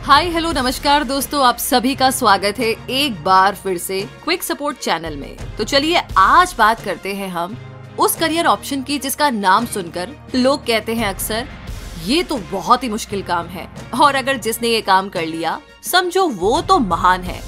Hi hello नमस्कार दोस्तों, आप सभी का स्वागत है एक बार फिर से क्विक सपोर्ट चैनल में। तो चलिए आज बात करते हैं हम उस करियर ऑप्शन की जिसका नाम सुनकर लोग कहते हैं अक्सर ये तो बहुत ही मुश्किल काम है, और अगर जिसने ये काम कर लिया समझो वो तो महान है।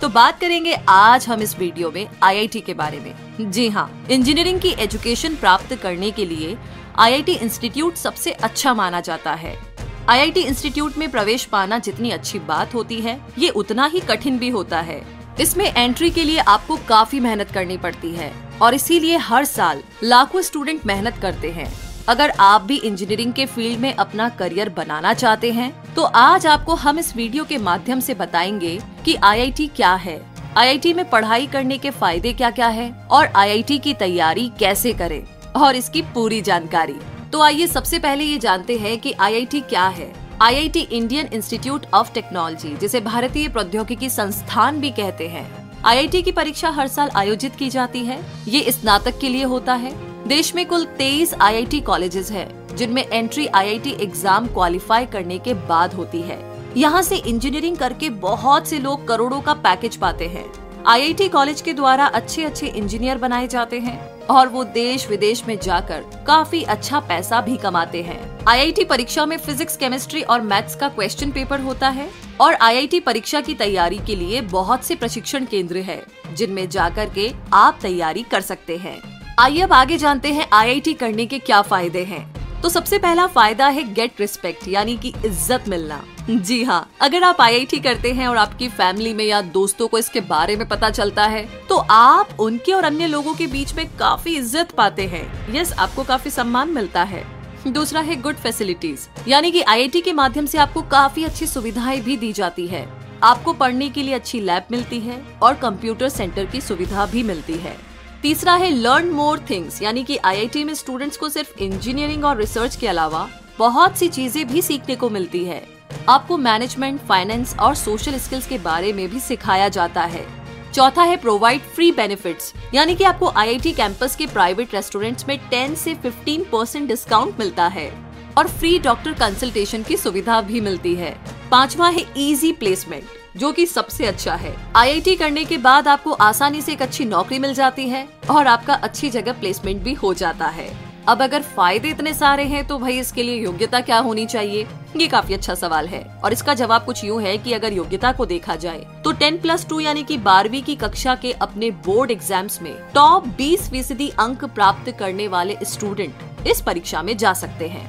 तो बात करेंगे आज हम इस वीडियो में आईआईटी के बारे में। जी हाँ, इंजीनियरिंग की एजुकेशन प्राप्त करने के लिए आईआईटी इंस्टीट्यूट सबसे अच्छा माना जाता है। आईआईटी इंस्टीट्यूट में प्रवेश पाना जितनी अच्छी बात होती है, ये उतना ही कठिन भी होता है। इसमें एंट्री के लिए आपको काफी मेहनत करनी पड़ती है और इसीलिए हर साल लाखों स्टूडेंट मेहनत करते हैं। अगर आप भी इंजीनियरिंग के फील्ड में अपना करियर बनाना चाहते हैं तो आज आपको हम इस वीडियो के माध्यम से बताएंगे कि आईआईटी क्या है, आईआईटी में पढ़ाई करने के फायदे क्या क्या है और आईआईटी की तैयारी कैसे करें और इसकी पूरी जानकारी। तो आइए सबसे पहले ये जानते हैं कि आईआईटी क्या है। IIT Indian institute of technology, जिसे भारतीय प्रौद्योगिकी संस्थान भी कहते हैं। आईआईटी की परीक्षा हर साल आयोजित की जाती है। ये स्नातक के लिए होता है। देश में कुल 23 आईआईटी कॉलेजेस हैं, जिनमें एंट्री आईआईटी एग्जाम क्वालिफाई करने के बाद होती है। यहाँ से इंजीनियरिंग करके बहुत से लोग करोड़ों का पैकेज पाते हैं। आईआईटी कॉलेज के द्वारा अच्छे अच्छे इंजीनियर बनाए जाते हैं और वो देश विदेश में जाकर काफी अच्छा पैसा भी कमाते हैं। आईआईटी परीक्षा में फिजिक्स, केमिस्ट्री और मैथ्स का क्वेश्चन पेपर होता है और आईआईटी परीक्षा की तैयारी के लिए बहुत से प्रशिक्षण केंद्र है, जिनमें जाकर के आप तैयारी कर सकते हैं। आइए अब आगे जानते हैं आईआईटी करने के क्या फायदे हैं। तो सबसे पहला फायदा है गेट रिस्पेक्ट, यानी कि इज्जत मिलना। जी हाँ, अगर आप आईआईटी करते हैं और आपकी फैमिली में या दोस्तों को इसके बारे में पता चलता है तो आप उनके और अन्य लोगों के बीच में काफी इज्जत पाते हैं। यस, आपको काफी सम्मान मिलता है। दूसरा है गुड फैसिलिटीज, यानी कि आईआईटी के माध्यम से आपको काफी अच्छी सुविधाएं भी दी जाती है। आपको पढ़ने के लिए अच्छी लैब मिलती है और कंप्यूटर सेंटर की सुविधा भी मिलती है। तीसरा है लर्न मोर थिंग्स, यानी कि आईआईटी में स्टूडेंट्स को सिर्फ इंजीनियरिंग और रिसर्च के अलावा बहुत सी चीजें भी सीखने को मिलती है। आपको मैनेजमेंट, फाइनेंस और सोशल स्किल्स के बारे में भी सिखाया जाता है। चौथा है प्रोवाइड फ्री बेनिफिट्स, यानी कि आपको आईआईटी कैंपस के प्राइवेट रेस्टोरेंट्स में 10 से 15% डिस्काउंट मिलता है और फ्री डॉक्टर कंसल्टेशन की सुविधा भी मिलती है। पांचवा है इजी प्लेसमेंट, जो कि सबसे अच्छा है। आईआईटी करने के बाद आपको आसानी से एक अच्छी नौकरी मिल जाती है और आपका अच्छी जगह प्लेसमेंट भी हो जाता है। अब अगर फायदे इतने सारे हैं तो भाई इसके लिए योग्यता क्या होनी चाहिए, ये काफी अच्छा सवाल है। और इसका जवाब कुछ यूँ है कि अगर योग्यता को देखा जाए तो 10+2 यानी कि 12वीं की कक्षा के अपने बोर्ड एग्जाम्स में टॉप 20% अंक प्राप्त करने वाले स्टूडेंट इस परीक्षा में जा सकते हैं।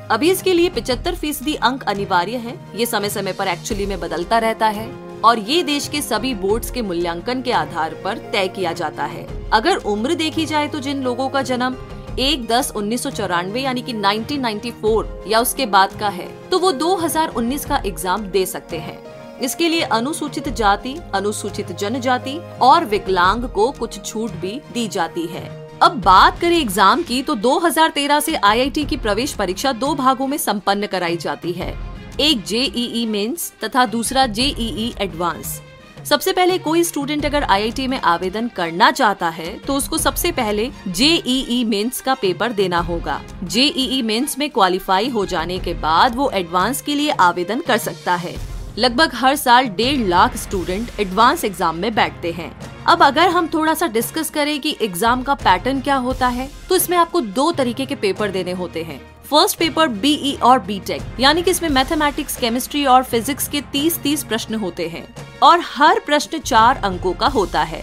अभी इसके लिए 75% अंक अनिवार्य है। ये समय समय पर एक्चुअली में बदलता रहता है और ये देश के सभी बोर्ड्स के मूल्यांकन के आधार पर तय किया जाता है। अगर उम्र देखी जाए तो जिन लोगों का जन्म 1/10/1994 यानी कि 1994 या उसके बाद का है तो वो 2019 का एग्जाम दे सकते हैं। इसके लिए अनुसूचित जाति, अनुसूचित जनजाति और विकलांग को कुछ छूट भी दी जाती है। अब बात करें एग्जाम की तो 2013 से आईआईटी की प्रवेश परीक्षा 2 भागों में संपन्न कराई जाती है। एक जेईई मेंस तथा दूसरा जेईई एडवांस। सबसे पहले कोई स्टूडेंट अगर आईआईटी में आवेदन करना चाहता है तो उसको सबसे पहले जेईई मेंस का पेपर देना होगा। जेईई मेंस में क्वालिफाई हो जाने के बाद वो एडवांस के लिए आवेदन कर सकता है। लगभग हर साल 1.5 लाख स्टूडेंट एडवांस एग्जाम में बैठते हैं। अब अगर हम थोड़ा सा डिस्कस करें कि एग्जाम का पैटर्न क्या होता है तो इसमें आपको 2 तरीके के पेपर देने होते हैं। फर्स्ट पेपर बीई और बीटेक, यानी कि इसमें मैथमेटिक्स, केमिस्ट्री और फिजिक्स के 30 प्रश्न होते हैं और हर प्रश्न 4 अंकों का होता है।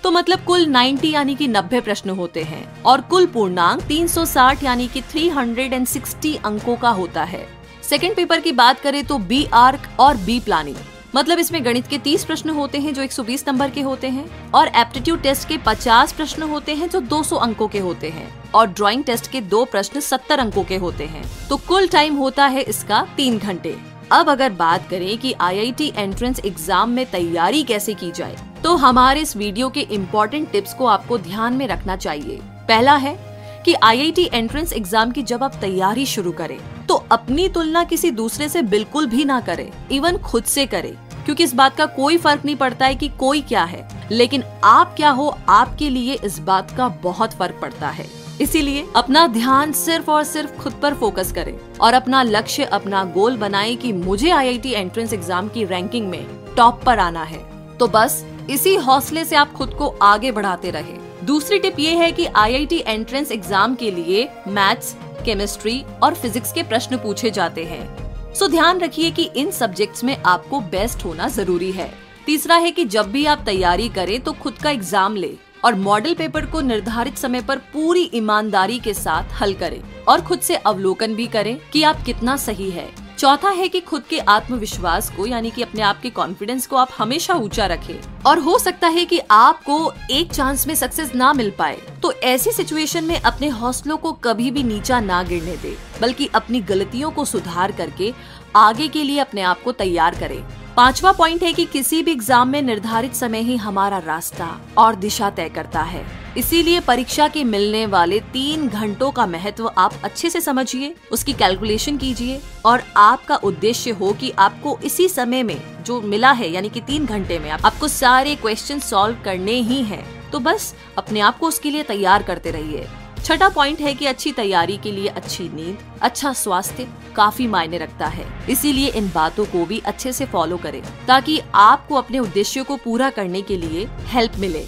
तो मतलब कुल 90 यानी कि 90 प्रश्न होते हैं और कुल पूर्णांक 360 यानी कि 360 अंकों का होता है। सेकेंड पेपर की बात करें तो बी आर्क और बी प्लानिंग, मतलब इसमें गणित के 30 प्रश्न होते हैं जो 120 नंबर के होते हैं और एप्टीट्यूड टेस्ट के 50 प्रश्न होते हैं जो 200 अंकों के होते हैं और ड्राइंग टेस्ट के 2 प्रश्न 70 अंकों के होते हैं। तो कुल टाइम होता है इसका 3 घंटे। अब अगर बात करें कि आईआईटी एंट्रेंस एग्जाम में तैयारी कैसे की जाए तो हमारे इस वीडियो के इम्पोर्टेंट टिप्स को आपको ध्यान में रखना चाहिए। पहला है कि आईआईटी एंट्रेंस एग्जाम की जब आप तैयारी शुरू करें तो अपनी तुलना किसी दूसरे से बिल्कुल भी ना करें, इवन खुद से करें, क्योंकि इस बात का कोई फर्क नहीं पड़ता है कि कोई क्या है, लेकिन आप क्या हो, आपके लिए इस बात का बहुत फर्क पड़ता है। इसीलिए अपना ध्यान सिर्फ और सिर्फ खुद पर फोकस करें और अपना लक्ष्य, अपना गोल बनाएं कि मुझे IIT एंट्रेंस एग्जाम की रैंकिंग में टॉप पर आना है। तो बस इसी हौसले से आप खुद को आगे बढ़ाते रहे। दूसरी टिप ये है कि IIT एंट्रेंस एग्जाम के लिए मैथ्स, केमिस्ट्री और फिजिक्स के प्रश्न पूछे जाते हैं। सो ध्यान रखिए कि इन सब्जेक्ट्स में आपको बेस्ट होना जरूरी है। तीसरा है कि जब भी आप तैयारी करें तो खुद का एग्जाम ले और मॉडल पेपर को निर्धारित समय पर पूरी ईमानदारी के साथ हल करें और खुद से अवलोकन भी करें कि आप कितना सही है। चौथा है कि खुद के आत्मविश्वास को, यानी कि अपने आप के कॉन्फिडेंस को आप हमेशा ऊंचा रखें। और हो सकता है कि आपको एक चांस में सक्सेस ना मिल पाए, तो ऐसी सिचुएशन में अपने हौसलों को कभी भी नीचा ना गिरने दे, बल्कि अपनी गलतियों को सुधार करके आगे के लिए अपने आप को तैयार करें। पांचवा पॉइंट है कि किसी भी एग्जाम में निर्धारित समय ही हमारा रास्ता और दिशा तय करता है। इसीलिए परीक्षा के मिलने वाले 3 घंटों का महत्व आप अच्छे से समझिए, उसकी कैलकुलेशन कीजिए और आपका उद्देश्य हो कि आपको इसी समय में जो मिला है, यानी कि 3 घंटे में आपको सारे क्वेश्चन सॉल्व करने ही हैं। तो बस अपने आप को उसके लिए तैयार करते रहिए। छठा पॉइंट है कि अच्छी तैयारी के लिए अच्छी नींद, अच्छा स्वास्थ्य काफी मायने रखता है। इसीलिए इन बातों को भी अच्छे से फॉलो करें ताकि आपको अपने उद्देश्यों को पूरा करने के लिए हेल्प मिले।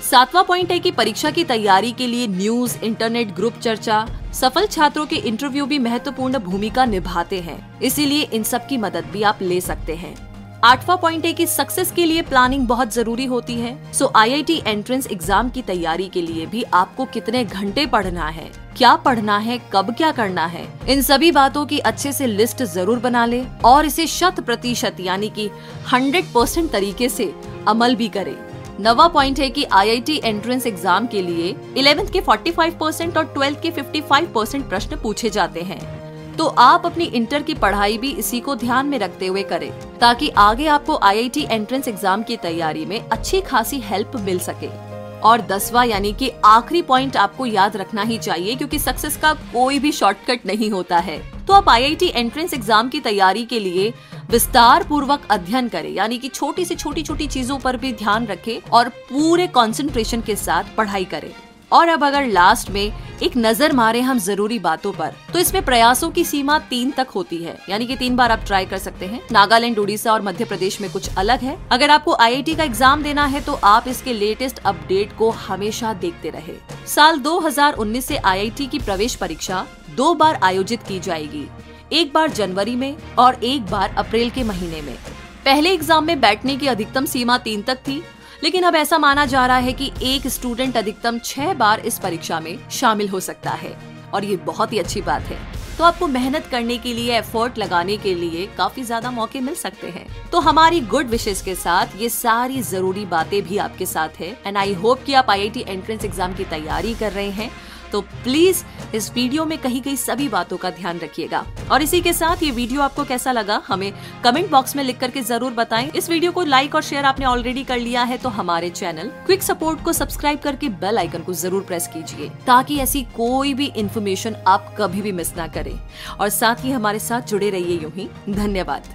सातवां पॉइंट है कि परीक्षा की तैयारी के लिए न्यूज, इंटरनेट, ग्रुप चर्चा, सफल छात्रों के इंटरव्यू भी महत्वपूर्ण भूमिका निभाते हैं। इसीलिए इन सब की मदद भी आप ले सकते हैं। आठवां पॉइंट है कि सक्सेस के लिए प्लानिंग बहुत जरूरी होती है। सो IIT एंट्रेंस एग्जाम की तैयारी के लिए भी आपको कितने घंटे पढ़ना है, क्या पढ़ना है, कब क्या करना है, इन सभी बातों की अच्छे से लिस्ट जरूर बना ले और इसे 100% यानी कि 100% तरीके से अमल भी करें। 9वां पॉइंट है कि IIT एंट्रेंस एग्जाम के लिए 11th के 45% और 12th के 55% प्रश्न पूछे जाते हैं। तो आप अपनी इंटर की पढ़ाई भी इसी को ध्यान में रखते हुए करें ताकि आगे आपको IIT एंट्रेंस एग्जाम की तैयारी में अच्छी खासी हेल्प मिल सके। और 10वां यानी कि आखिरी पॉइंट आपको याद रखना ही चाहिए, क्योंकि सक्सेस का कोई भी शॉर्टकट नहीं होता है। तो आप IIT एंट्रेंस एग्जाम की तैयारी के लिए विस्तार पूर्वक अध्ययन करें, यानी कि छोटी से छोटी चीजों पर भी ध्यान रखें और पूरे कंसंट्रेशन के साथ पढ़ाई करें। और अब अगर लास्ट में एक नजर मारे हम जरूरी बातों पर, तो इसमें प्रयासों की सीमा 3 तक होती है, यानी कि 3 बार आप ट्राई कर सकते हैं। नागालैंड, उड़ीसा और मध्य प्रदेश में कुछ अलग है। अगर आपको IIT का एग्जाम देना है तो आप इसके लेटेस्ट अपडेट को हमेशा देखते रहे। साल 2019 से IIT की प्रवेश परीक्षा 2 बार आयोजित की जाएगी, एक बार जनवरी में और एक बार अप्रैल के महीने में। पहले एग्जाम में बैठने की अधिकतम सीमा 3 तक थी, लेकिन अब ऐसा माना जा रहा है कि एक स्टूडेंट अधिकतम 6 बार इस परीक्षा में शामिल हो सकता है और ये बहुत ही अच्छी बात है। तो आपको मेहनत करने के लिए, एफर्ट लगाने के लिए काफी ज्यादा मौके मिल सकते हैं। तो हमारी गुड विशेस के साथ ये सारी जरूरी बातें भी आपके साथ है एंड आई होप कि आप IIT एंट्रेंस एग्जाम की तैयारी कर रहे हैं। तो प्लीज इस वीडियो में कही गई सभी बातों का ध्यान रखिएगा। और इसी के साथ ये वीडियो आपको कैसा लगा हमें कमेंट बॉक्स में लिख करके जरूर बताएं। इस वीडियो को लाइक और शेयर आपने ऑलरेडी कर लिया है तो हमारे चैनल क्विक सपोर्ट को सब्सक्राइब करके बेल आइकन को जरूर प्रेस कीजिए ताकि ऐसी कोई भी इंफॉर्मेशन आप कभी भी मिस ना करें। और साथ ही हमारे साथ जुड़े रहिए यूं ही। धन्यवाद।